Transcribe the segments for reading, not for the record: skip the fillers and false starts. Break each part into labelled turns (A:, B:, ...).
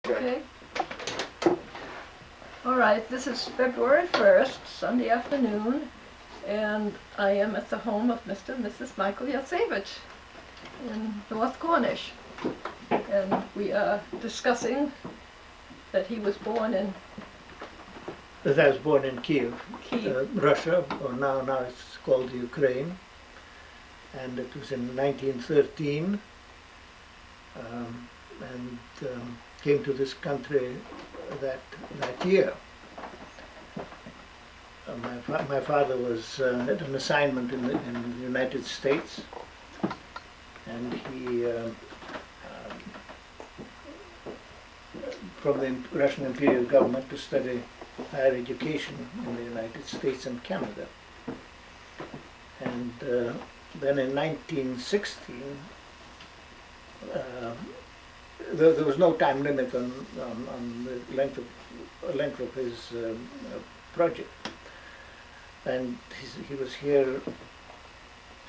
A: Okay. All right, this is February 1st, Sunday afternoon, and I am at the home of Mr. and Mrs. Michael Yatsevitch in North Cornish. And we are discussing that he was born in
B: That I was born in Kiev,
A: Kiev.
B: Russia, or now it's called Ukraine, and it was in 1913, and came to this country that year. My father was at an assignment in the United States, and he from the Russian Imperial government to study higher education in the United States and Canada. And then in 1916, there was no time limit on the length of his project. And he was here.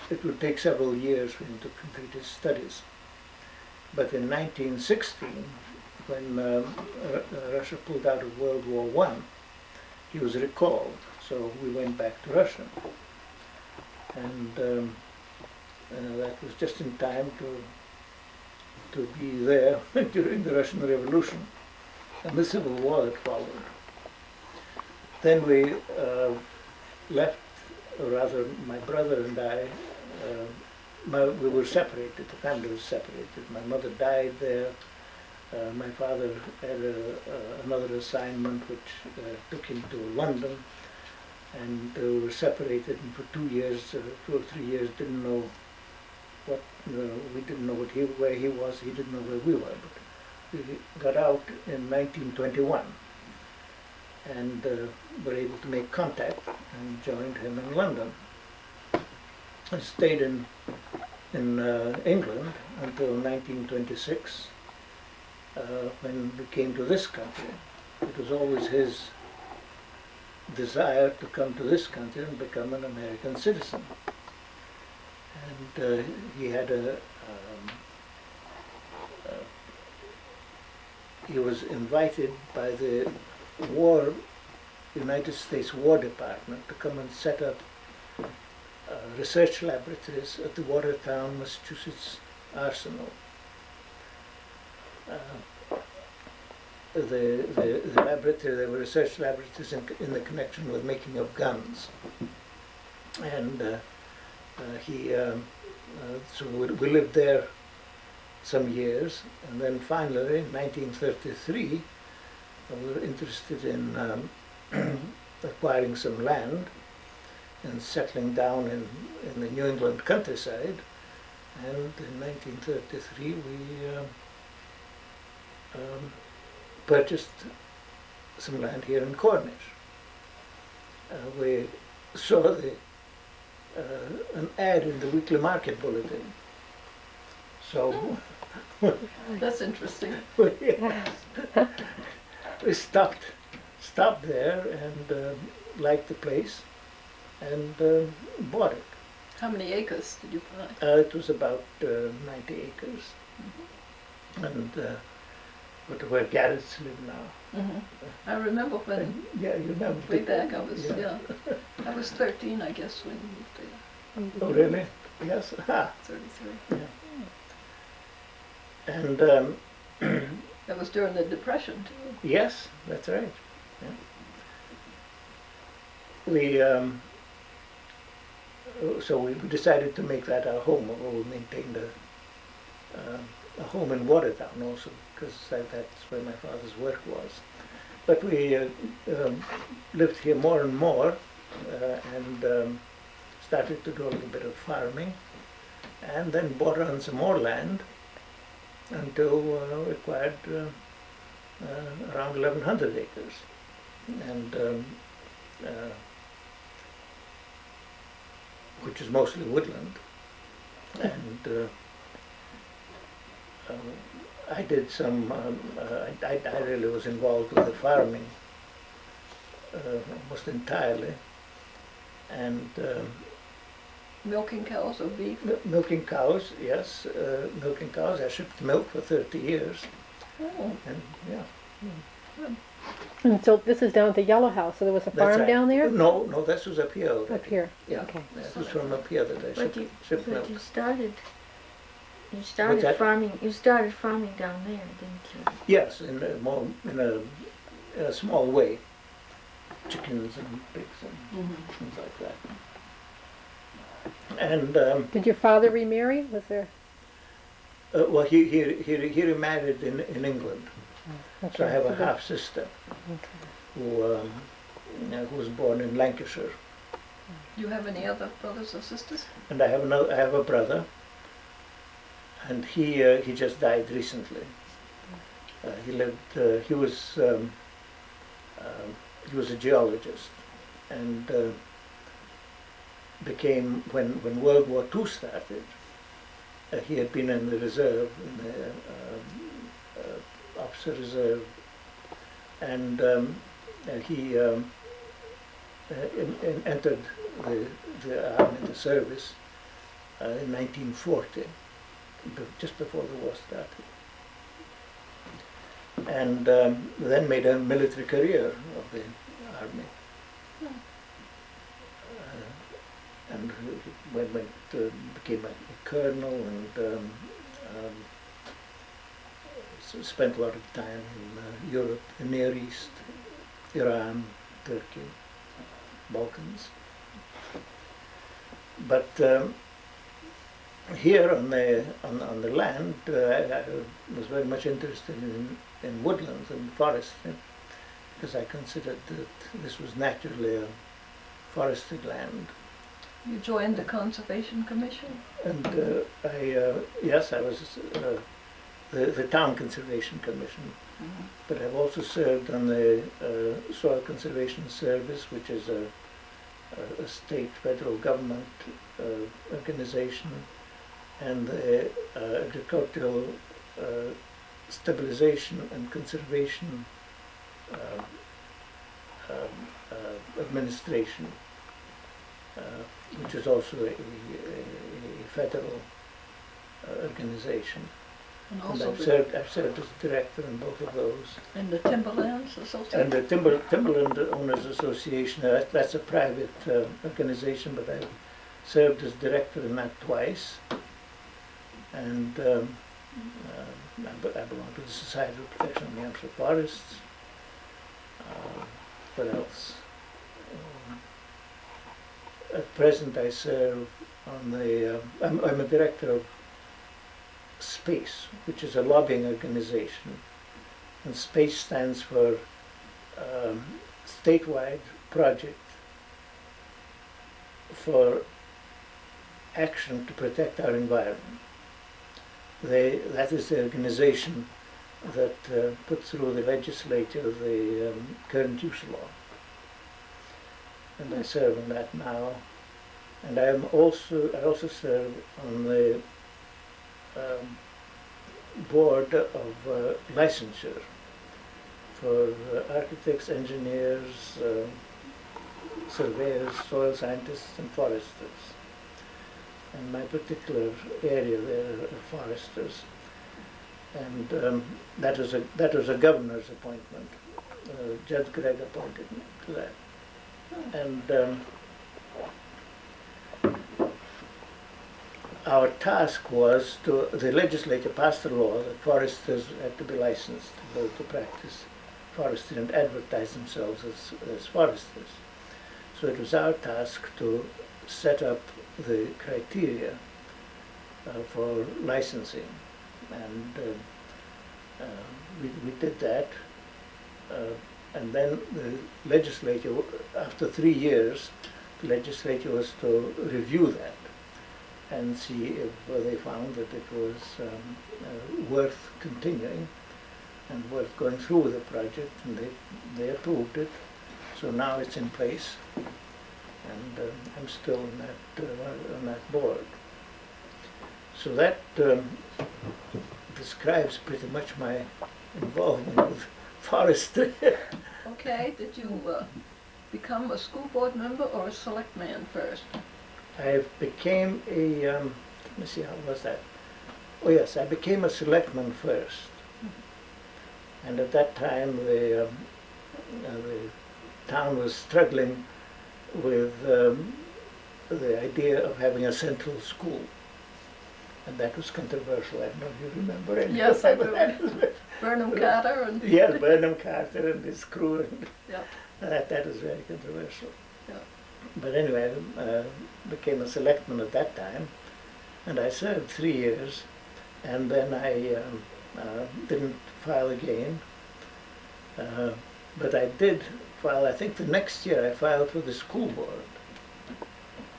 B: It would take several years for him to complete his studies. But in 1916, when Russia pulled out of World War I, he was recalled. So we went back to Russia. And that was just in time to be there during the Russian Revolution and the Civil War that followed. Then we left, or rather my brother and I, we were separated, the family was separated. My mother died there. My father had another assignment which took him to London, and we were separated, and for 2 years, 2 or 3 years, didn't know what, we didn't know where he was, he didn't know where we were. But we got out in 1921 and were able to make contact and joined him in London. I stayed in England until 1926 when we came to this country. It was always his desire to come to this country and become an American citizen. And he had he was invited by the United States War Department to come and set up research laboratories at the Watertown, Massachusetts arsenal. The laboratory, there were research laboratories in the connection with making of guns. And so we lived there some years, and then finally in 1933 we were interested in acquiring some land and settling down in the New England countryside. And in 1933 we purchased some land here in Cornish. We saw an ad in the weekly market bulletin. So
A: That's interesting.
B: we stopped there and liked the place and bought it.
A: How many acres did you buy?
B: It was about 90 acres. Mm-hmm. And where Garrett's live now.
A: Mm-hmm. I remember when,
B: yeah, you remember.
A: way back, I was 13, I guess, when you moved there.
B: Oh, really? Yes.
A: 33.
B: Yeah. And
A: That was during the Depression, too.
B: yes, that's right. Yeah. So we decided to make that our home. We maintained a home in Watertown also, because that's where my father's work was. But we lived here more and more and started to do a little bit of farming, and then bought on some more land until we acquired around 1,100 acres. And which is mostly woodland. And I did some, I really was involved with the farming almost entirely. And
A: Milking cows or beef?
B: milking cows, yes, milking cows. I shipped milk for 30 years.
A: Oh,
B: And yeah.
A: good.
C: And so this is down at the Yellow House, so there was a
B: That's
C: farm
B: right.
C: down there?
B: No, this was up here already.
C: Up here,
B: Yeah.
C: okay.
B: This was from up here that I
D: But you,
B: shipped milk.
D: but you started
B: What's that?
D: farming. You started farming down there, didn't you?
B: Yes, in a small way. Chickens and pigs and things like that. And
C: Did your father remarry? Was there?
B: well, he remarried in England.
C: Okay.
B: So I have a
C: so there-
B: half sister
C: okay.
B: who was born in Lancashire,
A: Do you have any other brothers or sisters?
B: and I have a brother, and he just died recently. He lived. He was a geologist, and became when World War II started. He had been in the reserve, in the officer reserve, and he entered the army, the service, in 1940, just before the war started, and then made a military career of the army. And became a colonel, and spent a lot of time in Europe, the Near East, Iran, Turkey, Balkans. But here on the land, I was very much interested in woodlands and forestry, because I considered that this was naturally a forested land.
A: You joined the Conservation Commission?
B: And yes, I was the Town Conservation Commission, but I've also served on the Soil Conservation Service, which is a state federal government organization, and the Agricultural Stabilization and Conservation Administration, which is also a federal organization.
A: And
B: And
A: also
B: I've served as director in both of those.
A: in the Timberlands Association?
B: And the Timberland Owners Association, that's a private organization, but I've served as director in that twice. And I belong to the Society of Protection of New Hampshire Forests. What else? At present I serve on the, I'm a director of SPACE, which is a lobbying organization. And SPACE stands for Statewide Project for Action to Protect Our Environment. That is the organization that put through the legislature the current use law. And I serve on that now. And I also serve on the board of licensure for architects, engineers, surveyors, soil scientists, and foresters. And my particular area there are foresters. And that was a governor's appointment. Judge Gregg appointed me to that. And our task was the legislature passed a law that foresters had to be licensed to practice forestry and advertise themselves as foresters. So it was our task to set up the criteria for licensing, and we did that. And then the legislature, after 3 years, the legislature was to review that and see if they found that it was worth continuing and worth going through with the project, and they approved it. So now it's in place, and I'm still on that board. So that describes pretty much my involvement with forestry.
A: Okay, did you become a school board member or a select man first?
B: I became let me see, how was that? Oh yes, I became a selectman first. And at that time, the town was struggling with the idea of having a central school. And that was controversial. I don't know if you remember anything.
A: Yes, I do.
B: That was
A: Burnham Carter and
B: yeah, Burnham Carter and his crew, and
A: yeah,
B: that was very controversial.
A: yeah.
B: But anyway, I became a selectman at that time, and I served 3 years, and then I didn't file again. But I did file, I think the next year I filed for the school board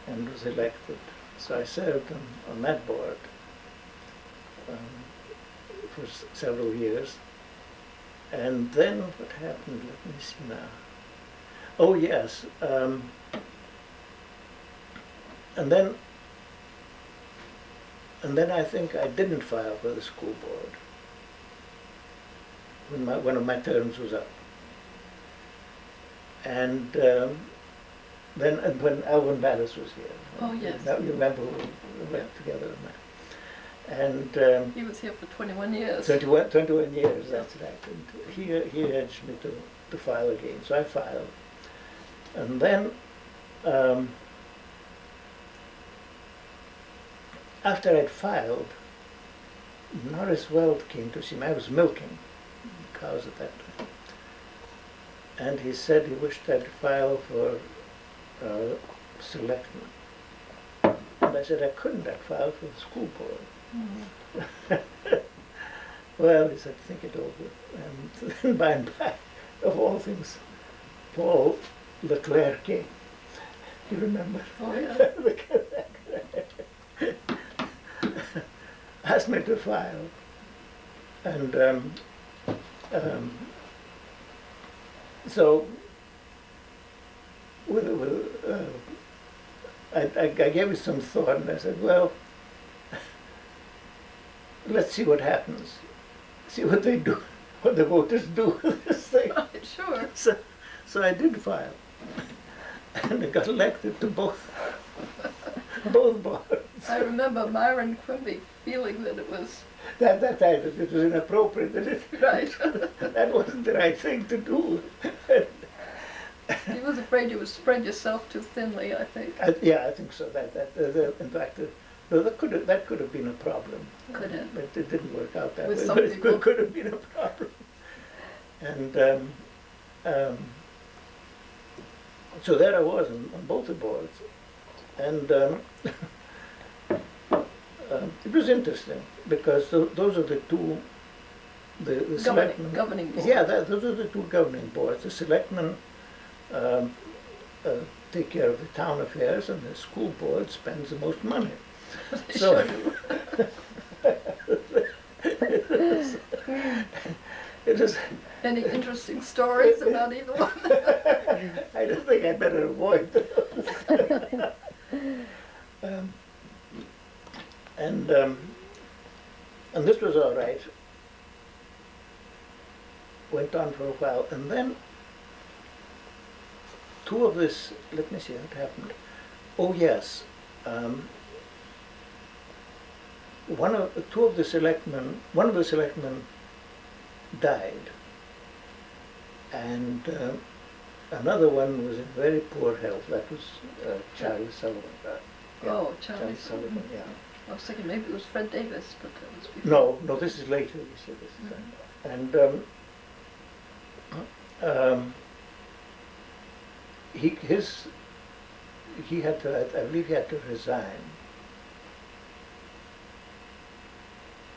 B: and was elected. So I served on that board for several years. And then what happened? Let me see now. Oh yes, and then I think I didn't file for the school board when one of my terms was up. And then when Alvin Ballas was here.
A: Oh, yes.
B: Now you remember we went together on that. And
A: He was here for 21 years.
B: 21 years, that's right. And he urged me to file again, so I filed. And then, after I'd filed, Norris Weld came to see me. I was milking cows at that time. And he said he wished I'd file for selectman. And I said I couldn't, I'd file for the school board. Well, he said, think it over. And then by and by, of all things, Paul Clerk came. You remember?
A: Oh, yeah.
B: Asked me to file. And so I gave it some thought, and I said, well, let's see what happens. See what they do, what the voters do with this thing.
A: Sure.
B: So I did file. And I got elected to both boards.
A: I remember Myron Quimby feeling that it was
B: That time it was inappropriate, that
A: right.
B: that wasn't the right thing to do.
A: He was afraid you would spread yourself too thinly, I think.
B: Yeah, I think so. In fact, that could have been a problem.
A: Could have.
B: But it didn't work out that
A: With
B: way.
A: some
B: But it
A: people.
B: could have been a problem. And so there I was on both the boards, and it was interesting because those are the two, the selectmen.
A: Governing board.
B: Yeah, those are the two governing boards. The selectmen take care of the town affairs, and the school board spends the most money.
A: They
B: So
A: should.
B: it is.
A: Any interesting stories about either one?
B: I don't think I'd better avoid those. And this was all right. Went on for a while, and then let me see what happened. Oh yes, one of the selectmen died, and another one was in very poor health. That was Charlie Sullivan.
A: Oh, Charlie
B: Sullivan. Yeah.
A: I was thinking maybe it was Fred Davis, but that was before.
B: No, this is later. You see, this is and he had to. I believe he had to resign.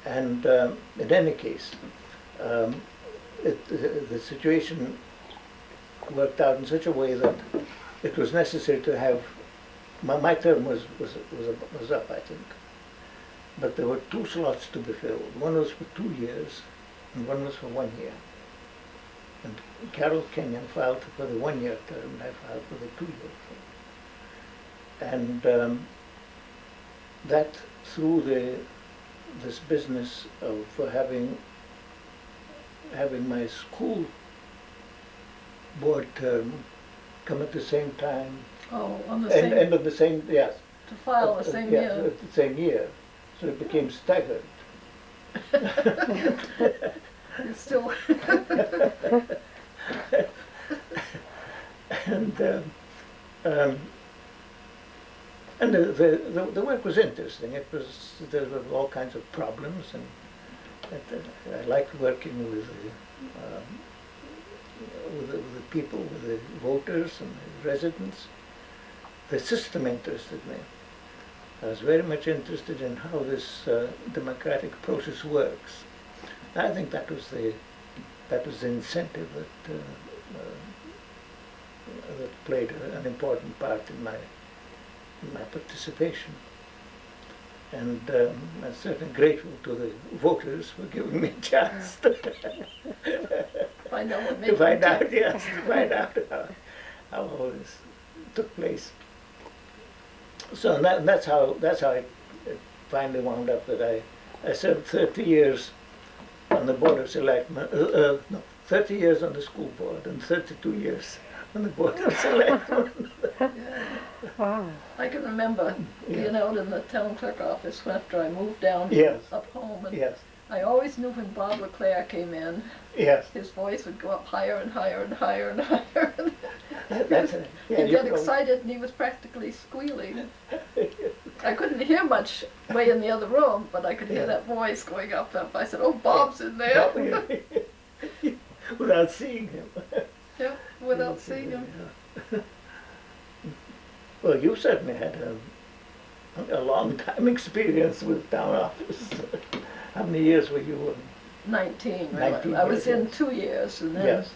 B: And in any case, the situation worked out in such a way that it was necessary to have. My term was up, I think, but there were 2 slots to be filled. One was for 2 years, and one was for 1 year. And Carol Kenyon filed for the 1-year term, and I filed for the 2-year term. And that through this business of having my school board term come at the same time.
A: Oh, on the same.
B: End of the same, yes.
A: To file the same
B: yes,
A: year.
B: at the same year. So it became staggered.
A: It's still,
B: and um, and the work was interesting. It was, there were all kinds of problems, and I liked working with the people, with the voters and the residents. The system interested me. I was very much interested in how this democratic process works. I think that was the incentive that played an important part in my participation. And I'm certainly grateful to the voters for giving me a chance to
A: find out what
B: to
A: made
B: find
A: them
B: out,
A: tick.
B: yes, to find out how all this took place. So that's how it finally wound up that I served 30 years on the Board of Selectmen, 30 years on the school board and 32 years on the Board of Selectmen.
C: Wow.
A: I can remember being out in the town clerk office after I moved down
B: Yes.
A: up home, and
B: Yes,
A: I always knew when Bob LeClaire came in,
B: yes.
A: his voice would go up higher and higher and higher and higher.
B: That's it. Yeah,
A: He'd
B: you
A: get
B: know.
A: excited and he was practically squealing. I couldn't hear much way in the other room, but I could hear
B: Yeah.
A: that voice going up. I said, "Oh, Bob's in there,"
B: Without seeing him.
A: yeah, without seeing him.
B: Yeah. Well, you certainly had a long time experience with town office. How many years were you
A: 19, really.
B: 19
A: I was
B: years,
A: in
B: yes.
A: 2 years, and then
B: Yes.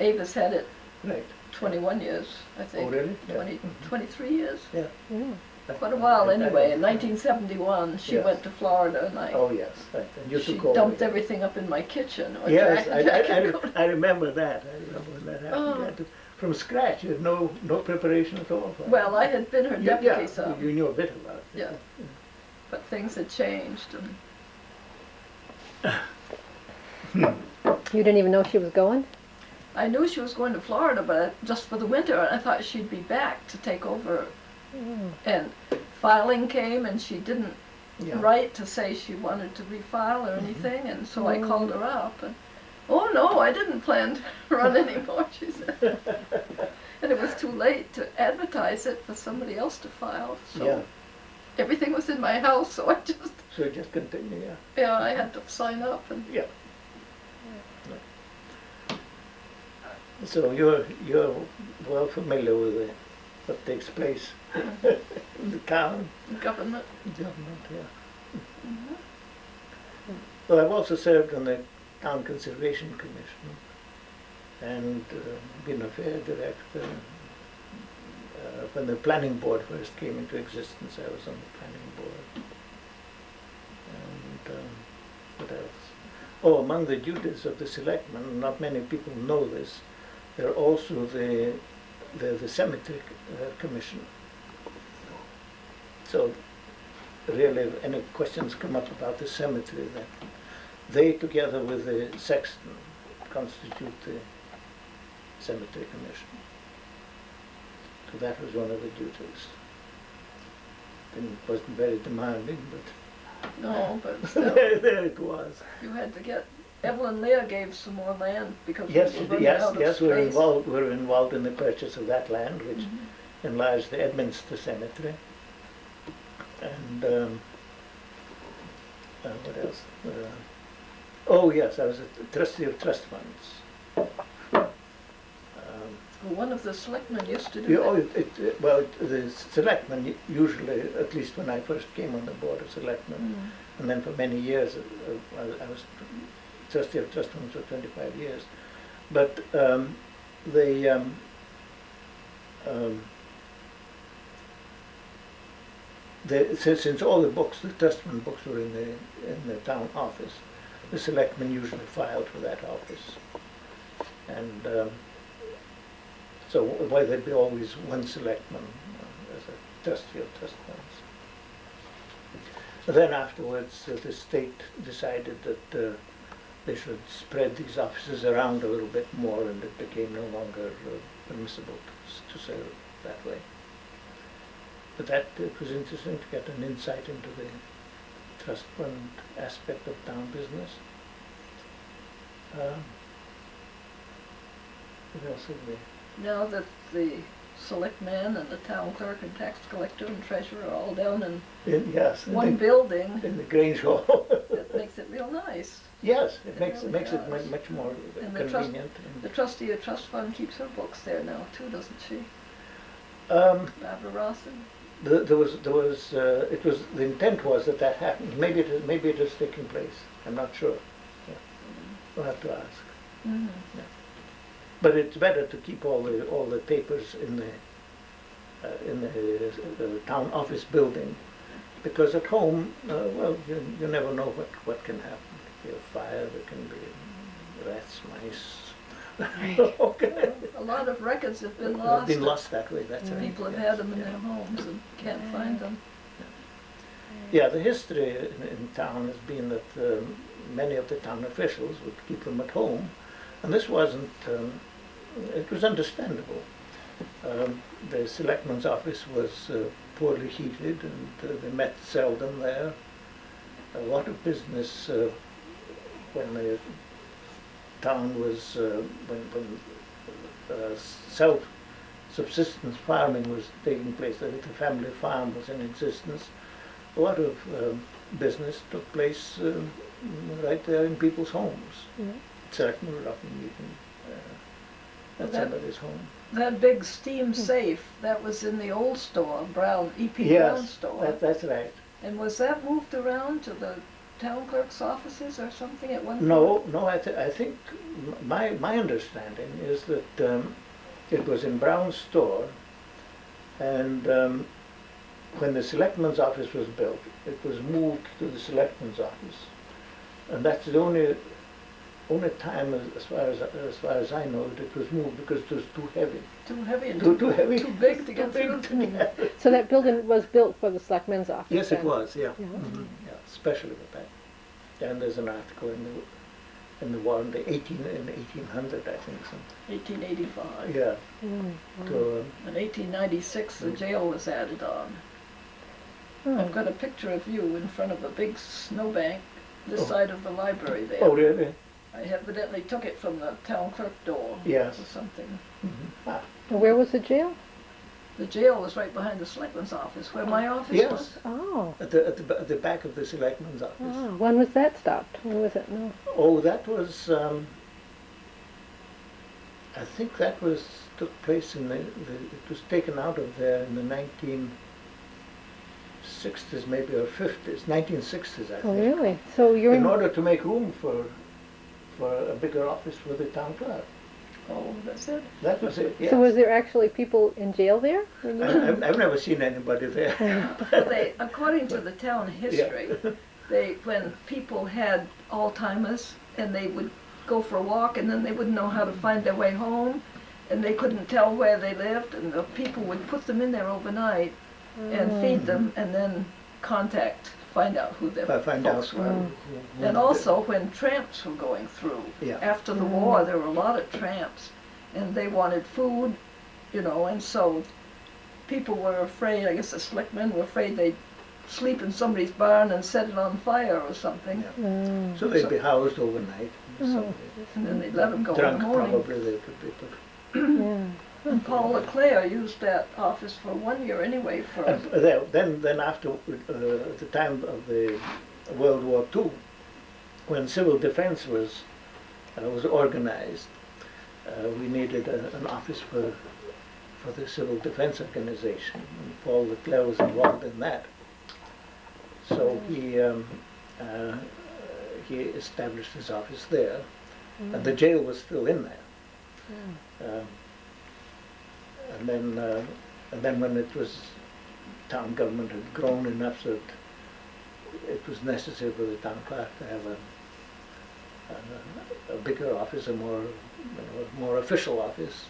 A: Avis had it
B: Right.
A: 21 years, I think.
B: Oh, really? Yeah.
A: 23 years.
B: Yeah.
C: Yeah.
A: Quite a while anyway. In 1971, she
B: Yes.
A: went to Florida, and
B: Oh, yes. Right. And you
A: she
B: took over.
A: dumped everything up in my kitchen. Or
B: Yes,
A: Jack and Coke.
B: I remember that. I remember when that happened.
A: Oh.
B: You had to, from scratch, you had no preparation at all. For it.
A: Well, I had been her deputy
B: yeah,
A: some,
B: you knew a bit about it.
A: yeah, but things had changed. And
C: You didn't even know she was going?
A: I knew she was going to Florida, but just for the winter, and I thought she'd be back to take over.
C: Oh.
A: And filing came, and she didn't
B: Yeah.
A: write to say she wanted to refile or anything, and so I
C: Oh.
A: called her up, and, "Oh, no, I didn't plan to run anymore," she said. And it was too late to advertise it for somebody else to file, so
B: Yeah.
A: everything was in my house, so I just,
B: So just continue, yeah.
A: yeah, I had to sign up, and
B: Yeah. So you're well familiar with what takes place in the town
A: government.
B: government, yeah. Well, I've also served on the Town Conservation Commission and been a fair director. When the planning board first came into existence, I was on the planning board. And what else? Oh, among the duties of the selectmen, not many people know this, there are also the cemetery commission. So really, if any questions come up about the cemetery, that they, together with the sexton, constitute the cemetery commission. So that was one of the duties. It wasn't very demanding, but
A: No, but still,
B: there it was.
A: you had to get, Evelyn Lear gave some more land because we
B: Yes,
A: were running out of
B: yes,
A: space.
B: we're involved in the purchase of that land, which enlarged the Edminster Cemetery. And what else? Oh yes, I was a trustee of trust funds.
A: One of the selectmen used to do
B: You,
A: that.
B: well, the selectmen usually, at least when I first came on the board of selectmen, and then for many years, I was trustee of trust funds for 25 years. But since all the books, the trust fund books were in the town office, the selectmen usually filed for that office. And so why there'd be always one selectman as a trustee of trust funds. Then afterwards, the state decided that they should spread these offices around a little bit more, and it became no longer permissible to serve that way. But that it was interesting to get an insight into the trust fund aspect of town business. What else have we?
A: Now that the selectmen and the town clerk and tax collector and treasurer are all down in
B: Yes,
A: one building,
B: in the Grange Hall.
A: it makes it real nice.
B: Yes, it
A: It
B: makes
A: really
B: makes it
A: does.
B: much more
A: And the
B: convenient.
A: The trustee of trust fund keeps her books there now too, doesn't she? Barbara Rawson?
B: There was it was the intent was that that happened. Maybe it is taking place. I'm not sure. Yeah. We'll have to ask.
A: Mm-hmm.
B: But it's better to keep all the papers in the town office building, because at home, well, you never know what can happen. If you have fire, there can be rats, mice. Okay.
A: A lot of records have been
B: They've
A: lost.
B: been lost that way. That's right.
A: People have
B: Yes,
A: had them in
B: yeah.
A: their homes and can't find them.
B: Yeah, the history in town has been that many of the town officials would keep them at home, and this wasn't. It was understandable. The selectman's office was poorly heated, and they met seldom there. A lot of business when the town was when self-subsistence farming was taking place. The family farm was in existence. A lot of business took place right there in people's homes.
C: Mhm.
B: Selectmen would often meet at
A: That-
B: somebody's home.
A: That big steam safe, that was in the old store, Brown, E.P. Brown
B: Yes,
A: store.
B: that's right.
A: And was that moved around to the town clerk's offices or something at one point?
B: No, I think my understanding is that it was in Brown's store, and when the selectman's office was built, it was moved to the selectman's office, and that's the only time, as far as I know, that it was moved because it was too heavy,
A: Too heavy and
B: too heavy,
A: too big to get
B: too big
A: through.
B: to get.
C: So that building was built for the selectmen's office?
B: Yes, it
C: then?
B: was. Yeah,
C: Yeah.
B: yeah, especially with that. And there's an article in the war in 1800, I think, something.
A: 1885.
B: Yeah.
C: Mm,
B: To,
A: In 1896, the jail was added on. I've got a picture of you in front of a big snowbank this
B: Oh.
A: side of the library there.
B: oh, really?
A: I evidently took it from the town clerk door
B: Yes.
A: or something.
B: Ah,
C: And where was the jail?
A: The jail was right behind the selectman's office, where my office
B: Yes.
A: was.
C: Oh.
B: at the back of the selectman's office.
C: Oh. When was that stopped? When was it? No.
B: Oh, that was. I think that took place in it was taken out of there in the 1960s, maybe, or 50s, 1960s, I think.
C: Oh, really? So you're
B: In order to make room for a bigger office for the town clerk.
A: Oh, that's it.
B: That was it. Yes.
C: So was there actually people in jail there? when you-
B: I've never seen anybody there.
A: Well, according to the town history, when people had Alzheimer's and they would go for a walk and then they wouldn't know how to find their way home and they couldn't tell where they lived, and the people would put them in there overnight and feed them and then find out who their
B: Find
A: folks
B: out.
A: were. And also when tramps were going through,
B: Yeah.
A: after the war, there were a lot of tramps, and they wanted food, and so people were afraid, I guess the selectmen were afraid they'd sleep in somebody's barn and set it on fire or something,
B: Yeah.
C: Mm.
B: So they'd be housed overnight. So
A: and then they'd let them go in the
B: drunk,
A: morning.
B: probably they could be put.
C: Yeah.
A: And Paul Leclerc used that office for 1 year anyway for,
B: Then after the time of the World War II, when civil defense was organized, we needed an office for the civil defense organization, and Paul Leclerc was involved in that. So he established his office there, and the jail was still in there. And then when it was, town government had grown enough that it was necessary for the town clerk to have a bigger office, a more official office,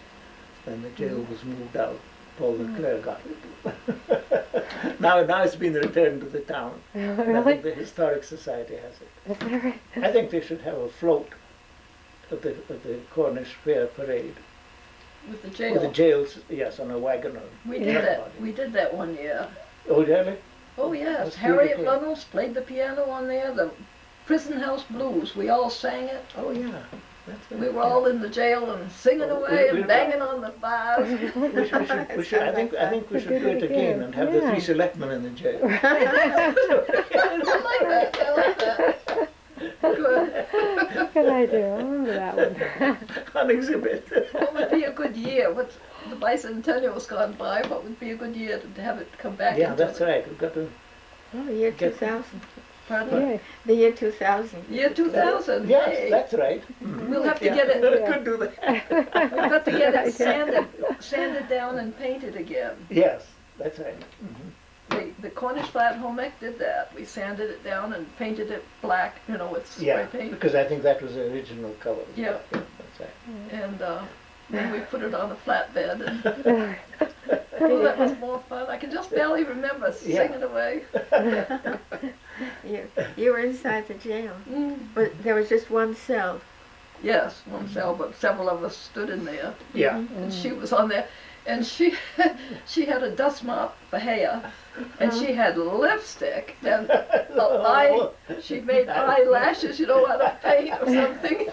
B: then the jail was moved out. Paul Leclerc got it. Now it's been returned to the town. And I
C: Really?
B: think the Historic Society has it.
C: Is that right?
B: I think they should have a float at the Cornish Fair Parade.
A: with the
B: With
A: jail.
B: the jails, yes, on a wagon.
A: We did that 1 year.
B: Oh, really?
A: Oh yes,
B: That's
A: Harriet
B: beautiful.
A: Runnels played the piano on there, the Prison House Blues, we all sang it.
B: Oh, yeah. That's
A: We were all in the jail and singing
B: Oh,
A: away
B: we-
A: and banging on the bars.
B: We should, I think we should do it again and have the
C: Yeah.
B: 3 selectmen in the jail.
A: I like that. I like that. Good.
C: Good idea. I remember that one.
B: On exhibit.
A: What would be a good year? What the bicentennial's gone by. What would be a good year to have it come back?
B: Yeah,
A: into
B: that's
A: it?
B: right. We've got to.
D: Oh, the year
B: Get-
D: 2000.
A: Pardon?
C: Yeah.
D: The year 2000.
A: Year 2000.
B: Yes,
A: Hey.
B: that's right.
A: We'll have to
B: Yeah.
A: get it.
B: Could do that.
A: We've got to get
C: Right,
A: it sanded down and painted again.
B: Yes, that's right.
A: The Cornish Flat Home Ec did that. We sanded it down and painted it black, with spray
B: Yeah,
A: paint.
B: because I think that was the original color.
A: Yeah.
B: That's right.
A: And then we put it on a flatbed. And oh, that was more fun. I can just barely remember
B: Yeah.
A: singing away.
D: You were inside the jail.
A: Mm.
D: But there was just one cell.
A: Yes, one cell, but several of us stood in there.
B: Yeah.
A: And she was on there. And she had a dust mop for hair. And she had lipstick. And she made eyelashes, out of paint or something.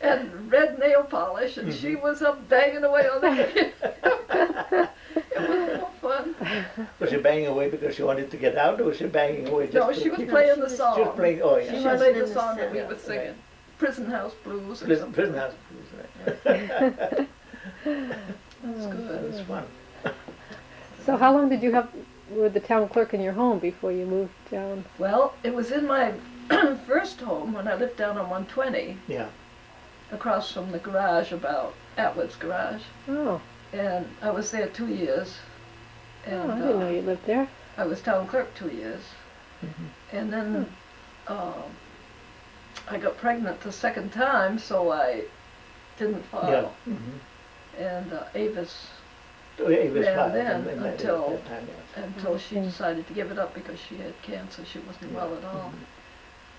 A: And red nail polish. And she was up banging away on that. It was more fun.
B: Was she banging away because she wanted to get out, or was she banging away just
A: No,
B: to
A: she was
B: keep-
A: playing the
D: She
A: song.
B: She was playing, oh yeah.
A: She
D: wasn't
A: played
D: in
A: the
D: the
A: song that we
D: cell.
A: were singing.
B: Right.
A: Prison House Blues or
B: Prison,
A: something.
B: prison house blues, right.
A: That's
B: That
A: good.
B: was fun.
C: So how long did you have with the town clerk in your home before you moved down?
A: Well, it was in my first home when I lived down on 120,
B: Yeah.
A: across from the garage, about Atwood's garage.
C: Oh,
A: And I was there 2 years. And
C: I didn't know you lived there.
A: I was town clerk 2 years. And then I got pregnant the second time, so I didn't
B: Yeah.
A: file.
B: Mm-hmm.
A: And Avis,
B: It was
A: Ran
B: fun.
A: then
B: in that-
A: until-
B: that time, yes.
A: until she
C: Okay.
A: decided to give it up because she had cancer. She wasn't well at all.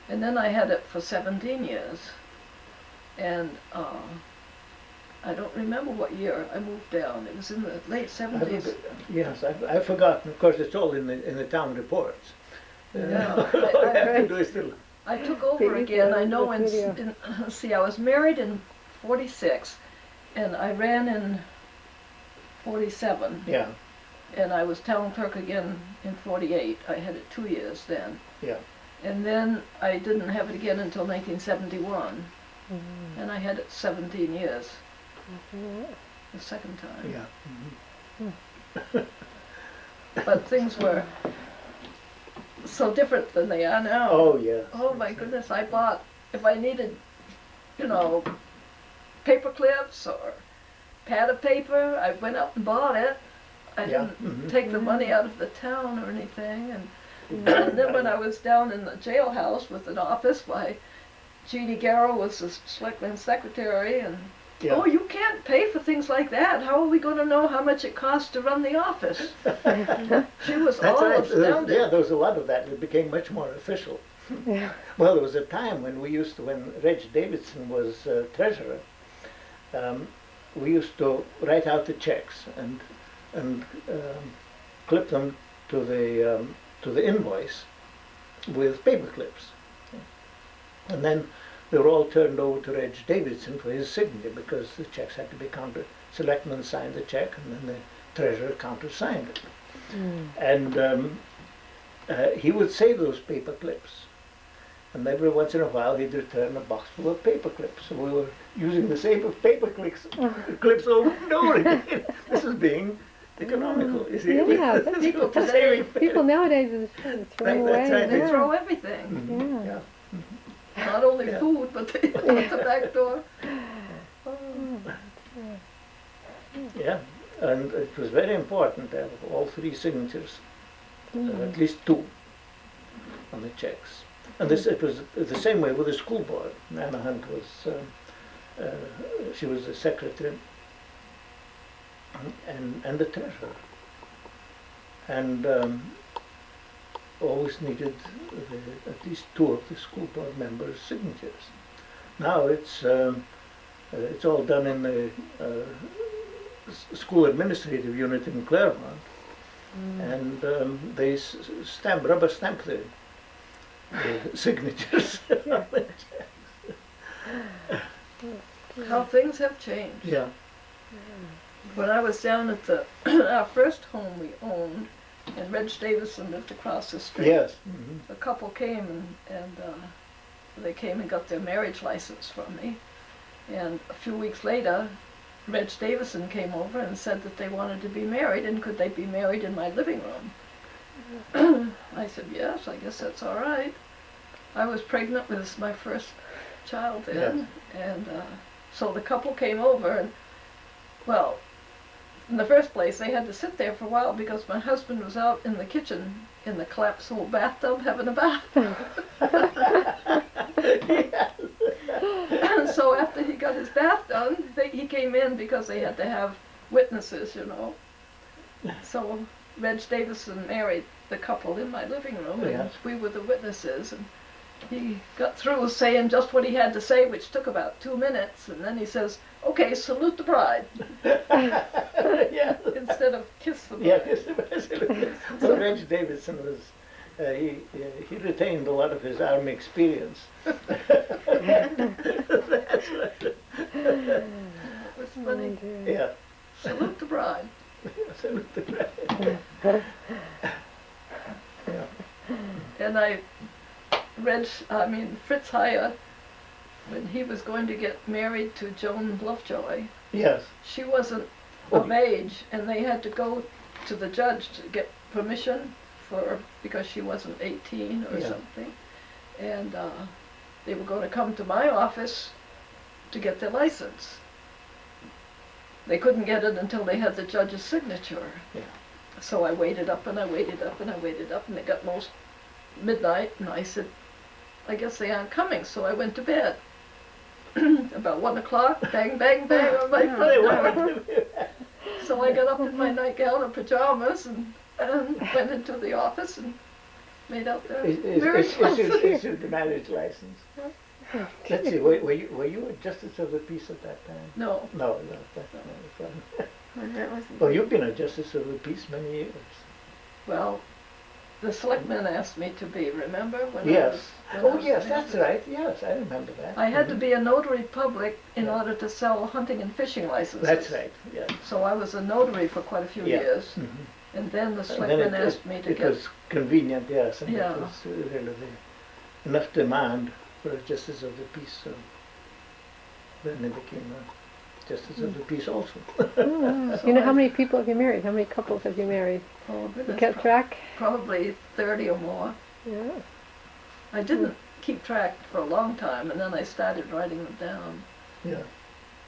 A: And then I had it for 17 years. And I don't remember what year I moved down. It was in the late
B: I
A: 70s.
B: think- Yes, I've forgotten. Of course, it's all in the town reports.
A: Yeah,
B: All I have to do is to
A: I took over
C: Video,
A: again. I know
C: video.
A: see, I was married in 46 and I ran in 47.
B: yeah,
A: And I was town clerk again in 48. I had it 2 years then.
B: yeah.
A: And then I didn't have it again until 1971.
C: Mm-hmm.
A: And I had it 17 years, the second time.
B: Yeah.
A: But things were so different than they are now.
B: Oh, yeah.
A: Oh my goodness, I bought, if I needed, paper clips or pad of paper, I went out and bought it. I
B: Yeah,
A: didn't
B: mhm.
A: take the money out of the town or anything. And then when I was down in the jailhouse with an office, why, Jeannie Garrow was the selectman's secretary, and
B: Yeah.
A: oh, you can't pay for things like that. How are we going to know how much it costs to run the office? She was
B: That's
A: all
B: right.
A: astounded.
B: Yeah, there was a lot of that. It became much more official.
C: Yeah.
B: Well, there was a time when when Reg Davidson was treasurer, we used to write out the checks and clip them to the invoice with paper clips, and then they were all turned over to Reg Davidson for his signature because the checks had to be counted. Selectmen signed the check, and then the treasurer countersigned it. And he would save those paper clips. And every once in a while he'd return a box full of paper clips. So we were using the same paper clips over and over again. This is being economical, you see.
C: Yeah, that's
A: People
B: Saving
A: today,
C: People nowadays are just throwing
B: Right, that's
C: away.
B: right.
A: they
C: Yeah.
A: throw everything.
B: Mhm,
C: Yeah.
B: yeah.
A: Not only
B: Yeah.
A: food, but they out the back door.
B: Yeah, and it was very important to have all three signatures, at least two, on the checks. And it was the same way with the school board. Anna Hunt was, she was the secretary and the treasurer. And always needed at least two of the school board members' signatures. Now it's all done in the school administrative unit in Claremont, and they rubber stamp the signatures.
A: how things have changed.
B: Yeah.
A: When I was down at the our first home we owned, and Reg Davison lived across the street.
B: Yes. Mm-hmm.
A: A couple came and they came and got their marriage license from me. And a few weeks later, Reg Davison came over and said that they wanted to be married, and could they be married in my living room? I said, yes, I guess that's all right. I was pregnant with my first child then, and so the couple came over, and, well, in the first place, they had to sit there for a while because my husband was out in the kitchen in the collapsible bathtub having a bath. And so after he got his bath done, he came in because they had to have witnesses, you know. So Reg Davison married the couple in my living room, and
B: Yes.
A: we were the witnesses. And he got through saying just what he had to say, which took about 2 minutes, and then he says, "Okay, salute the bride,"
B: Yeah.
A: instead of kiss the bride.
B: Yeah, well, Reg Davidson was, he retained a lot of his army experience. That's right.
A: It was funny.
B: Yeah.
A: Salute the bride.
B: Salute the bride. Yeah.
A: And Fritz Heyer, when he was going to get married to Joan Lovejoy,
B: Yes.
A: she wasn't
B: Oh.
A: of age, and they had to go to the judge to get permission because she wasn't 18 or
B: Yeah.
A: something. And they were going to come to my office to get their license. They couldn't get it until they had the judge's signature.
B: Yeah.
A: So I waited up and I waited up and I waited up, and it got most midnight, and I said, I guess they aren't coming, so I went to bed. About 1 o'clock, bang, bang, bang on my front door. So I got up in my nightgown and pajamas and went into the office and made out the marriage license.
B: Issued the marriage license. Let's see, were you a justice of the peace at that time?
A: No,
B: No, that's not a problem.
D: Well, that wasn't.
B: Well, you've been a justice of the peace many years.
A: well, the selectmen asked me to be, remember? When
B: Yes.
A: I was
B: Yes,
A: there?
B: that's right. Yes, I remember that.
A: I had to be a notary public in
B: Yeah.
A: order to sell hunting and fishing licenses.
B: That's right. Yes.
A: So I was a notary for quite a few
B: Yeah.
A: years,
B: Mhm.
A: and then the
B: And then
A: selectmen asked me to
B: it
A: get.
B: was convenient, yes, and
A: Yeah.
B: it was really enough demand for a justice of the peace, so then they became a justice of the peace also.
C: Oh, you know, how many people have you married? How many couples have you married?
A: Oh
C: You
A: goodness,
C: kept track?
A: probably 30 or more.
C: Yeah.
A: I didn't keep track for a long time, and then I started writing them down.
B: Yeah.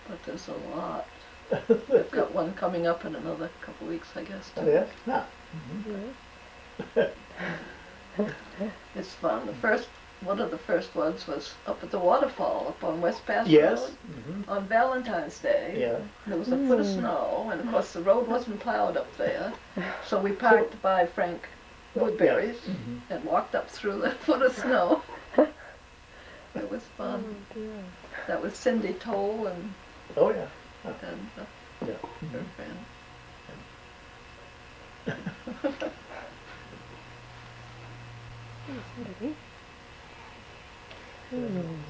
A: But there's a lot. I've got one coming up in another couple of weeks, I guess.
B: Oh,
A: Too.
B: yes? Ah.
A: It's fun. One of the first ones was up at the waterfall up on West Pass
B: Yes.
A: Road
B: Mhm.
A: on Valentine's Day.
B: Yeah.
A: There was a foot of snow, and of course the road wasn't plowed up there, so we parked by Frank Woodbury's
B: Mhm.
A: and walked up through the foot of snow. It was fun.
C: Oh, dear.
A: That was Cindy Toll and
B: Oh, yeah.
A: her
B: Yeah. Mhm.
A: friend.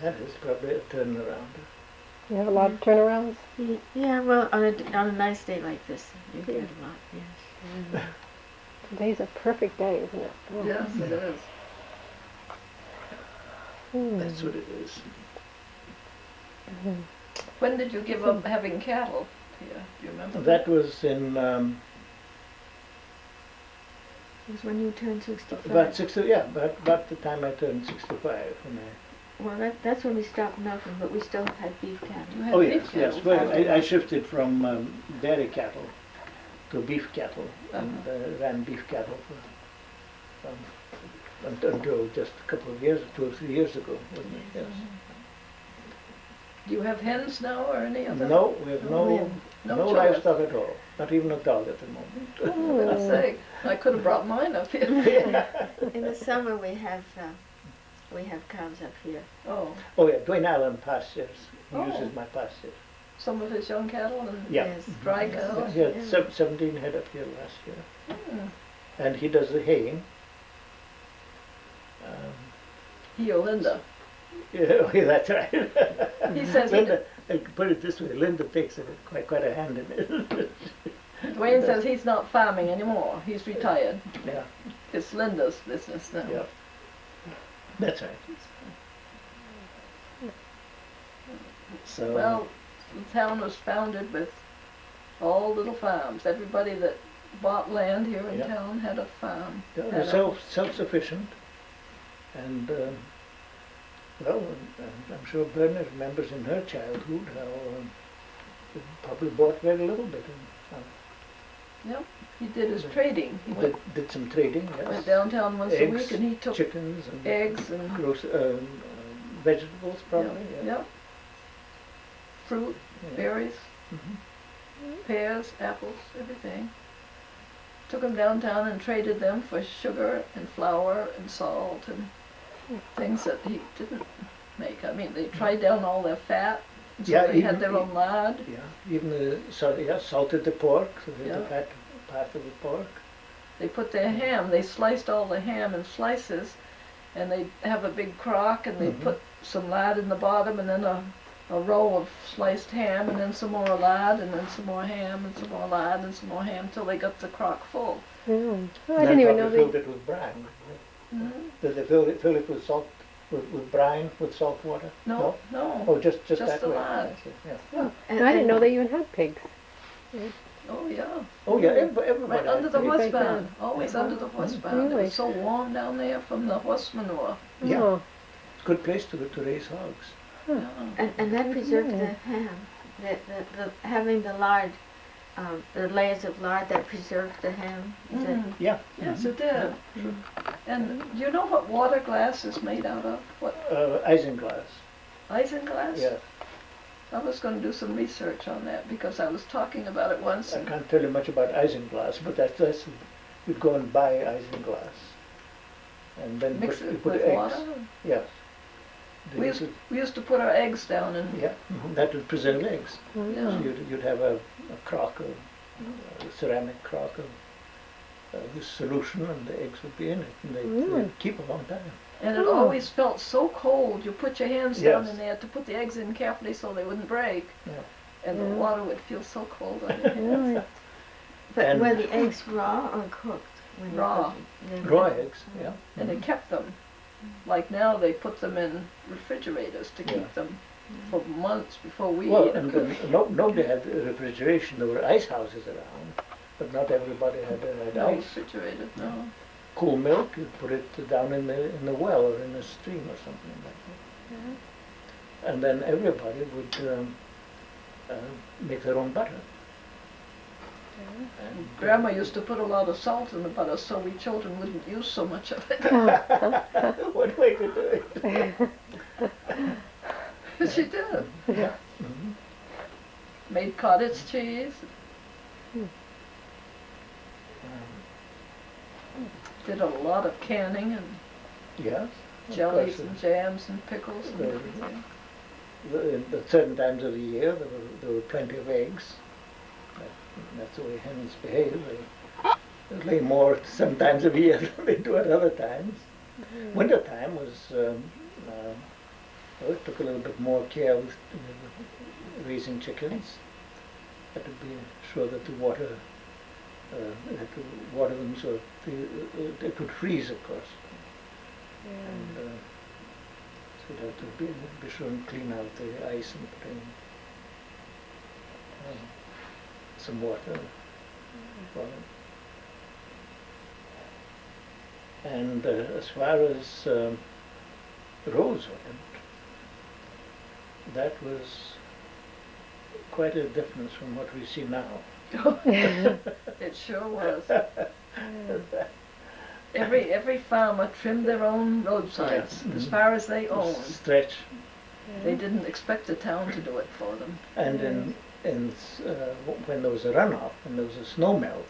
B: That is probably a turnaround.
C: You have a lot of turnarounds?
D: Yeah, well, on a nice day like this, you get a lot, yes.
C: Today's a perfect day, isn't it? Oh.
A: Yes, it is.
B: That's what it is.
A: When did you give up having cattle here? Do you remember?
B: That was in
D: It was when you turned 65.
B: about 60, yeah, about the time I turned 65. When
D: Well, that's when we stopped milking, but we still had beef
A: You
D: cattle.
A: had
B: oh,
A: beef
B: yes, yes.
A: cattle.
B: Well, I shifted from dairy cattle to beef cattle and ran beef cattle until just a couple of years, 2 or 3 years ago. Wasn't it? Yes.
A: Do you have hens now or any other?
B: No, we have
A: we
B: no
A: have no
B: no
A: children.
B: livestock at all. Not even a dog at the moment.
A: For goodness sake, I could have brought mine up here.
D: In the summer, we have cows up here.
A: Oh,
B: Oh yeah, Dwayne Allen pastures. He
A: Oh.
B: uses my pasture.
A: some of his young cattle and
B: Yeah.
D: Yes.
A: dry
D: Yes.
A: cows.
B: He had
D: Yeah.
B: 17 head up here last year.
A: Hmm.
B: And he does the haying.
A: He or Linda.
B: Yeah, that's right.
A: He says he
B: Linda, I put it this way, Linda takes quite a hand in it.
A: Dwayne says he's not farming anymore. He's retired.
B: Yeah,
A: It's Linda's business now.
B: yeah. That's right. So,
A: Well, the town was founded with all little farms. Everybody that bought land here in
B: Yeah.
A: town had a farm.
B: they were
A: had a-
B: self-sufficient, and well, I'm sure Bernice remembers in her childhood how they probably bought very little bit.
A: Yep, he did his trading. He
B: Did some trading, yes.
A: went downtown once a
B: Eggs,
A: week and he took
B: chickens, and
A: eggs and
B: vegetables, probably. Yeah.
A: yep, fruit,
B: Yeah.
A: berries,
B: Mhm.
A: pears, apples, everything. Took them downtown and traded them for sugar and flour and salt and things that he didn't make. I mean, they tried down all their fat, and so
B: Yeah,
A: they had
B: even-
A: their own lard.
B: Yeah, even salted the pork, so the
A: Yeah.
B: fat part of the pork.
A: They put their ham, they sliced all the ham in slices, and they'd have a big crock, and they'd
B: Mhm.
A: put some lard in the bottom, and then a row of sliced ham, and then some more lard, and then some more ham, and some more lard, and some more ham, till they got the crock full.
C: Oh, I
B: Then
C: didn't even know
B: probably
C: they.
B: filled it with brine.
A: Mhm.
B: Did they fill it with salt, with brine, with salt water?
A: No,
B: Oh,
A: no.
B: just
A: Just
B: that
A: the
B: way.
A: lard.
B: I see, yeah.
D: And,
C: I didn't know they even had pigs.
A: Oh, yeah.
B: Oh, yeah, everybody.
A: Right under the
C: Right
A: horse
C: back
A: barn,
C: then.
A: always under the horse barn. It
C: Really?
A: was so warm down there from the horse manure.
B: Yeah.
C: Oh,
B: It's a good place to raise hogs.
A: Yeah.
D: and that preserved
C: Yeah.
D: the ham. The having the lard, the layers of lard that preserved the ham. Is it?
A: Mm.
B: Yeah.
A: Yes, it did. And do you know what water glass is made out of? What,
B: Isinglass.
A: isinglass?
B: Yeah.
A: I was going to do some research on that because I was talking about it once.
B: I
A: And
B: can't tell you much about isinglass, but that's you'd go and buy isinglass, and then
A: mix
B: you
A: it
B: put
A: with
B: eggs.
A: water.
B: Yes.
A: We used to put our eggs down and
B: Yeah, that would preserve eggs.
C: oh,
A: Yeah.
B: So you'd have a crock of a ceramic crock of this solution, and the eggs would be in it, and
C: Really?
B: they'd keep a long time.
A: and it
C: Oh.
A: always felt so cold. You put your hands down
B: Yes.
A: in there to put the eggs in carefully so they wouldn't break.
B: Yeah.
A: And the
C: Yeah.
A: water would feel so cold on your hands.
C: really?
D: But
B: And-
D: were the eggs raw or cooked? When you
A: Raw.
D: put them in?
B: Raw eggs, yeah.
A: And they kept them. Like now they put them in refrigerators to keep
B: Yeah.
A: them for months before we
B: Well,
A: eat
B: and
A: them.
B: nobody had refrigeration. There were ice houses around, but not everybody had
A: No
B: ice.
A: refrigerated, no.
B: Cool milk, you put it down in the well or in a stream or something like that. And then everybody would make their own butter.
A: And Grandma used to put a lot of salt in the butter so we children wouldn't use so much of it.
B: What way to do it?
A: She did.
B: Yeah. Mhm.
A: Made cottage cheese, did a lot of canning and
B: Yes. of
A: jellies
B: course,
A: and jams and pickles and
B: the-
A: everything.
B: At certain times of the year, there were plenty of eggs. That's the way hens behave. They lay more sometimes of the year than they do at other times. Winter time was, well, it took a little bit more care with raising chickens. Had to be sure that the water, had to water them so they could freeze, of course. And so you'd have to be sure and clean out the ice and put in some water for them. And as far as roads went, that was quite a difference from what we see now.
A: It sure was. Every farmer trimmed their own roadsides
B: Yeah.
A: as far as they owned.
B: Stretch.
A: They didn't expect the town to do it for them.
B: And when there was a runoff, when there was a snow melt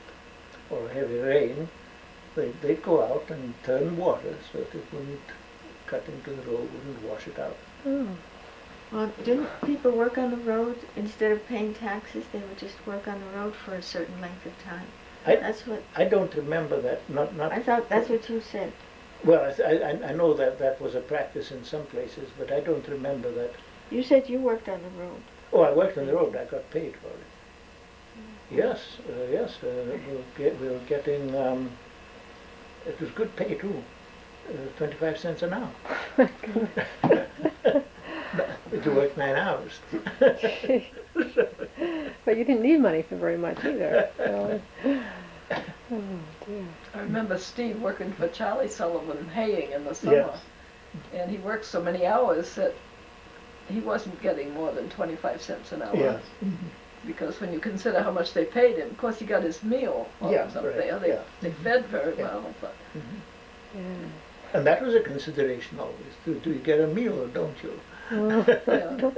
B: or heavy rain, they'd go out and turn water so that it wouldn't cut into the road, wouldn't wash it out.
C: Oh,
D: Well, didn't people work on the road instead of paying taxes? They would just work on the road for a certain length of time. That's what
B: I don't remember that. Not.
D: I thought. That's what you said.
B: Well, I know that was a practice in some places, but I don't remember that.
D: You said you worked on the road.
B: Oh, I worked on the road. I got paid for it. Yes, yes. We were getting. It was good pay too. 25 cents an hour. To work 9 hours.
C: But you didn't need money for very much either. So. Oh dear.
A: I remember Steve working for Charlie Sullivan haying in the summer.
B: Yes.
A: And he worked so many hours that he wasn't getting more than 25 cents an hour.
B: Yes.
A: Because when you consider how much they paid him, of course he got his meal while he
B: Yeah,
A: was up
B: right,
A: there. They fed very well, but
C: Yeah.
B: And that was a consideration always. Do you get a meal or don't you?
A: yeah.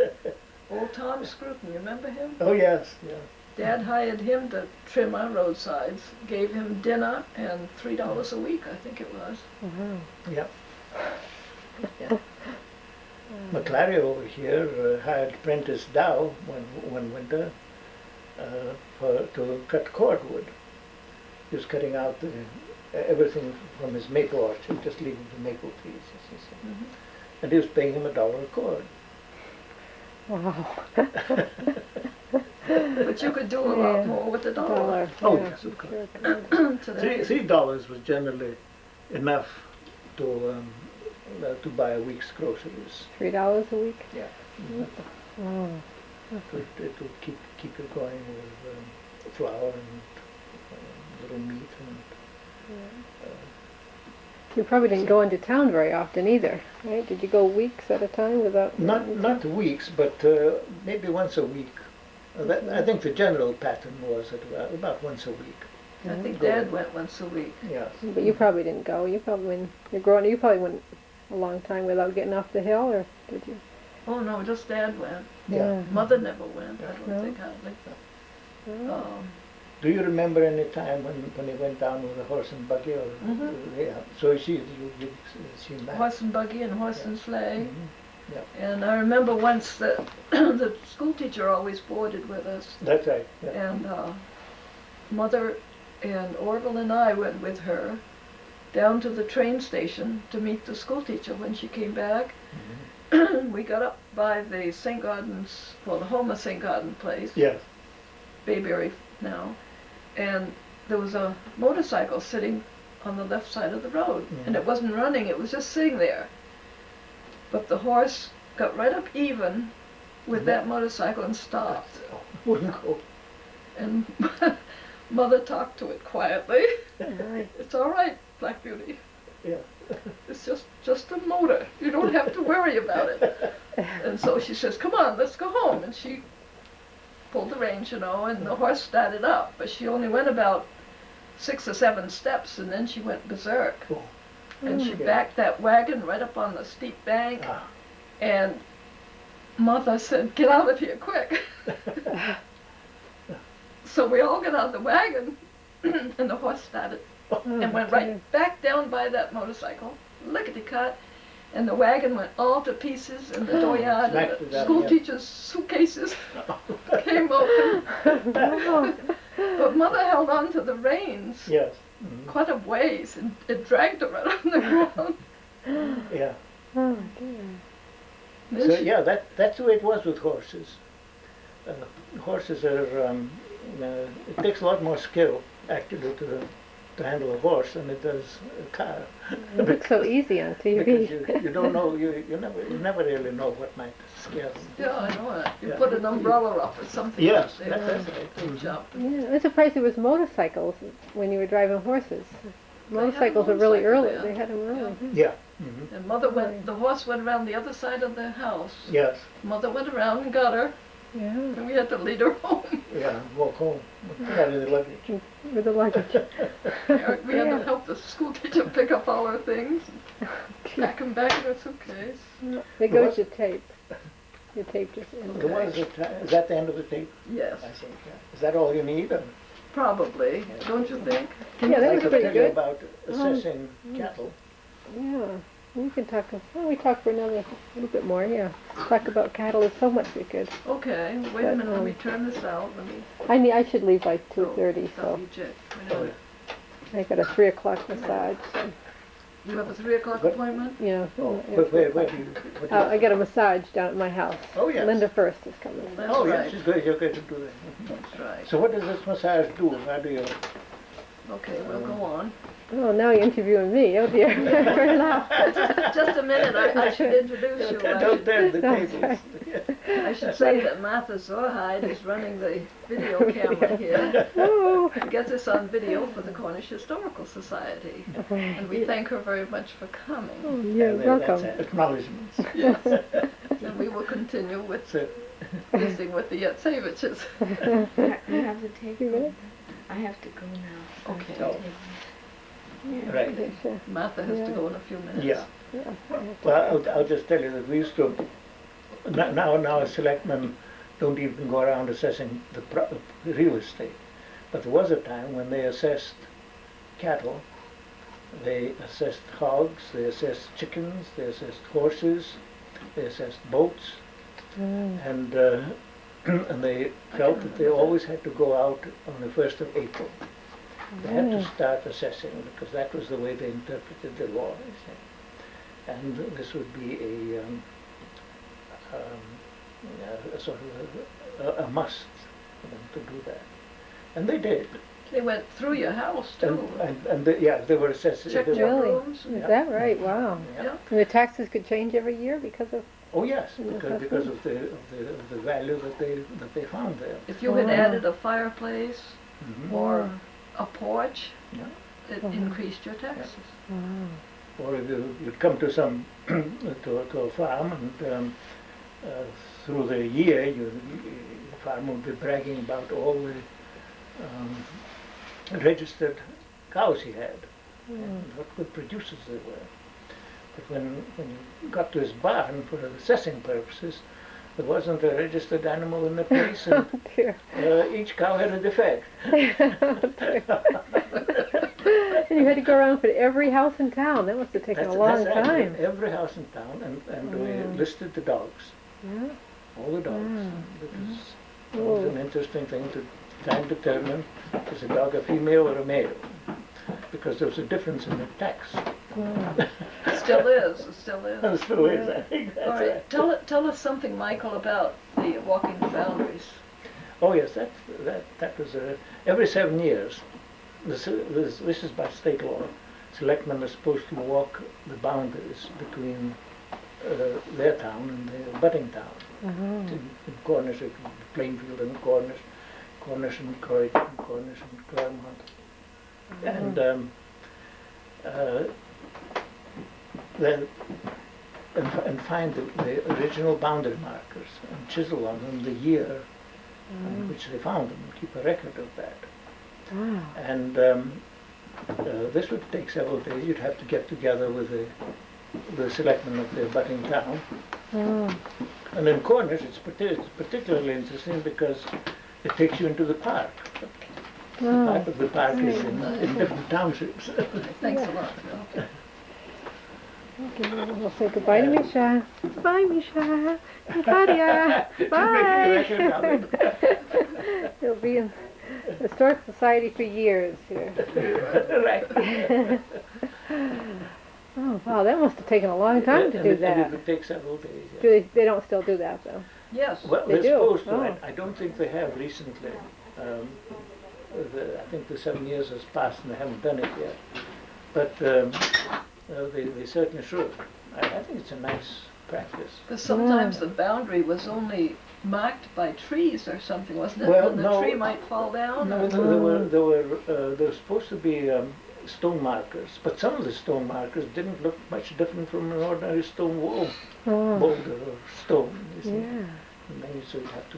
A: Old Tom Scruton, you remember him?
B: Oh yes, yeah.
A: Dad hired him to trim our roadsides, gave him dinner and $3 a week, I think it was.
C: Wow.
B: Yeah. Yeah. McClary over here hired Prentice Dow one winter to cut cordwood. He was cutting out everything from his maple orchard, just leaving the maple trees.
A: Mhm.
B: And he was paying him $1 a cord.
C: Wow.
A: But you could do a lot more with $1.
C: Dollar.
B: Oh,
C: Yeah,
B: yes, of course.
C: sure could.
A: Today.
B: $3 was generally enough to buy a week's groceries.
C: $3 a week.
B: Yeah.
C: Wow.
B: It would keep you going with flour and little meat and.
C: You probably didn't go into town very often either, right? Did you go weeks at a time without?
B: Not weeks, but maybe once a week. I think the general pattern was about once a week.
A: I think Dad went once a week.
B: Yes.
C: But you probably didn't go. You probably, when you're growing, you probably went a long time without getting off the hill, or did you?
A: Oh no, just Dad went.
B: Yeah.
A: Mother never went, I don't
C: No.
A: think hardly.
C: Oh.
B: Do you remember any time when he went down with a horse and buggy? Or,
A: Mhm.
B: Yeah. So you've seen that.
A: Horse and buggy and horse and sleigh.
B: Mhm. Yeah.
A: And I remember once that the school teacher always boarded with us.
B: That's right. Yeah.
A: And Mother and Orville and I went with her down to the train station to meet the school teacher when she came back. We got up by the St. Gaudens, well, the home of St. Gaudens place,
B: Yes.
A: Bayberry now, and there was a motorcycle sitting on the left side of the road, and it wasn't running, it was just sitting there. But the horse got right up even with that motorcycle and stopped.
B: Wouldn't go.
A: And Mother talked to it quietly.
C: Right.
A: It's all right, Black Beauty.
B: Yeah.
A: It's just a motor. You don't have to worry about it. And so she says, come on, let's go home. And she pulled the reins, you know, and the horse started up. But she only went about 6 or 7 steps, and then she went berserk.
B: Oh.
A: And she
B: Okay.
A: backed that wagon right up on the steep bank.
B: Ah.
A: And Mother said, get out of here, quick. So we all got out of the wagon, and the horse started and went right back down by that motorcycle, lickety-cut, and the wagon went all to pieces in the dooryard,
B: Smacked
A: and
B: it
A: the
B: down,
A: school
B: yeah.
A: teacher's suitcases came open. But Mother held on to the reins
B: Yes.
A: quite a ways, and it dragged her right on the ground.
B: Yeah.
C: Oh dear.
A: And then
B: So
A: she-
B: yeah, that's the way it was with horses. Horses are. It takes a lot more skill actually to handle a horse than it does a car.
C: It looks so easy on
B: Because
C: TV.
B: you don't know, you never really know what might scare them.
A: Yeah, I know it. You
B: Yeah.
A: put an umbrella up or something.
B: Yes,
A: they
B: that's right.
A: they jump.
C: Yeah, I'm surprised there was motorcycles when you were driving horses. Motorcycles were really
A: motorcycle
C: early.
A: there.
C: They had them early.
B: Yeah. Mm-hmm.
A: And Mother went, the horse went around the other side of the house.
B: Yes.
A: Mother went around and got her,
C: Yeah,
A: and we had to lead her home.
B: Yeah. Walk home. Not in the luggage.
C: with the luggage.
A: We had
C: Yeah.
A: to help the school teacher pick up all her things, pack them back in her suitcase.
C: There goes your tape. Your tape just ended.
B: The one is that the end of the tape?
A: Yes,
B: I think. Yeah. Is that all you need? Or?
A: probably, don't you think?
C: Yeah, that
B: I
C: was
B: could
C: pretty
B: tell you
C: good.
B: about assessing cattle.
C: Yeah, we can talk. Well, we talk for another little bit more. Yeah, talk about cattle. There's so much we could.
A: Okay, wait a minute, let me turn this out, let me.
C: I should leave by 2:30, so
A: You check. Wait a minute.
C: I got a 3 o'clock massage. So.
A: You have a 3 o'clock
B: What?
A: appointment?
C: Yeah.
B: Oh, where do you? What do you
C: I get a massage down at my house.
B: Oh, yes.
C: Linda First is coming.
A: That's
B: Oh,
A: right.
B: yes, she's good. You're going to do that.
A: That's right.
B: So what does this massage do? How do you?
A: Okay, we'll go on.
C: Oh, now you're interviewing me. Oh dear. Fair enough.
A: Just a minute, I should introduce you.
B: Don't turn the
C: That's
B: tables.
A: I should say that Martha Zoerheide is running the video camera here.
C: Oh.
A: She gets us on video for the Cornish Historical Society. And we thank her very much for coming.
C: Oh, you're
B: That's
C: welcome.
B: acknowledgements.
A: Yes. And we will continue with
B: So,
A: visiting with the Yatsevitches.
D: You have to take
C: You ready?
D: I have to go now.
A: Okay.
B: Oh. right.
C: Okay, sure.
A: Martha has to go in a few minutes.
B: Yeah.
C: Yeah.
B: Well, I'll just tell you that we used to. Now selectmen don't even go around assessing the real estate. But there was a time when they assessed cattle, they assessed hogs, they assessed chickens, they assessed horses, they assessed boats, and and they felt that they always had to go out on the 1st of April. They had to start assessing because that was the way they interpreted the law. You see. And this would be a sort of a must for them to do that. And they did.
A: They went through your house too.
B: And they were assessing.
A: Checked
B: they
A: your
B: were-
C: Really?
A: rooms.
C: Is that right? Wow.
A: Yeah.
C: And the taxes could change every year because of.
B: Oh yes,
C: Yeah,
B: because of the value that they found there.
A: If you had
C: Wow.
A: added a fireplace
B: Mhm.
A: or a porch,
B: Yeah.
A: it
C: Mhm.
A: increased your taxes.
C: Wow.
B: Or if you'd come to some to a farm and through the year the farmer would be bragging about all the registered cows he had and what good producers they were. But when you got to his barn for assessing purposes, there wasn't a registered animal in the place, and
C: Oh dear.
B: each cow had a defect.
C: And you had to go around for every house in town. That must have taken a long
B: That's right.
C: time.
B: Every house in town, and we listed the dogs,
C: Yeah.
B: all the dogs.
C: Wow.
B: It was an interesting thing to try and determine, is a dog a female or a male? Because there was a difference in the tax.
A: It still is. It still is.
B: It still is, I think that's
A: All right. Tell us something, Michael, about the walking the boundaries.
B: Oh yes, that was every 7 years. This is by state law. Selectmen are supposed to walk the boundaries between their town and the abutting town. In Cornish, it would be Plainfield and Cornish, Cornish and Croydon, Cornish and Claremont, and find the original boundary markers and chisel on them the year in which they found them and keep a record of that.
C: Wow.
B: And this would take several days. You'd have to get together with the selectmen of the abutting town. And in Cornish, it's particularly interesting because it takes you into the park. Part of the park is in different townships.
A: Thanks a lot, Phil.
C: Okay, we'll say goodbye to Misha. Bye, Misha. Nadia. Bye. He'll be in the Historic Society for years here.
B: Right.
C: Oh, wow, that must have taken a long time to do
B: And
C: that.
B: it would take several days. Yeah.
C: They don't still do that, though.
A: Yes.
B: Well,
C: They
B: they're
C: do?
B: supposed to.
C: Oh.
B: I don't think they have recently. I think the 7 years has passed and they haven't done it yet. But they certainly should. I think it's a nice practice.
A: Because sometimes the boundary was only marked by trees or something, wasn't it?
B: Well,
A: when the
B: no.
A: tree might fall down.
B: No,
A: or-
B: there were supposed to be stone markers, but some of the stone markers didn't look much different from an ordinary stone wall, boulder or stone. You see.
C: Yeah.
B: And then so you'd have to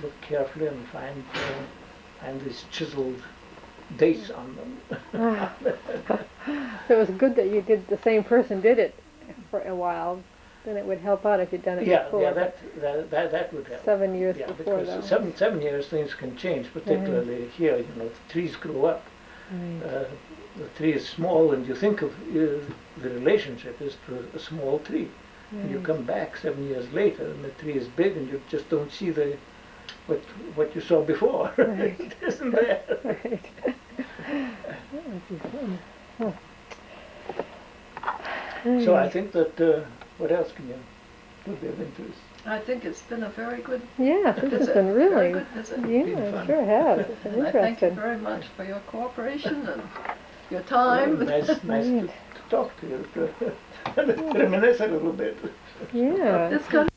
B: look carefully and find these chiseled dates on them.
C: So it was good that you did, the same person did it for a while. Then it would help out if you'd done it before.
B: Yeah,
C: but
B: that would help.
C: 7 years
B: Yeah,
C: before,
B: because
C: though.
B: 7 years things can change, particularly here. You know, the trees grow up.
C: Right.
B: The tree is small, and you think of the relationship is to a small tree. And you come back 7 years later, and the tree is big, and you just don't see what you saw before.
C: Right.
B: It isn't there.
C: Right. That would be fun. Huh.
B: So I think that, what else would be of interest?
A: I think it's been a very good
C: Yeah, this has
A: visit.
C: been
A: Very
C: really,
A: good visit.
C: yeah,
B: Been
C: it
B: fun.
C: sure has. It's been
A: And I thank you
C: interesting.
A: very much for your cooperation and your
B: Oh,
A: time.
B: nice
C: Right.
B: to talk to you, to reminisce a little bit.
C: Yeah.
A: This country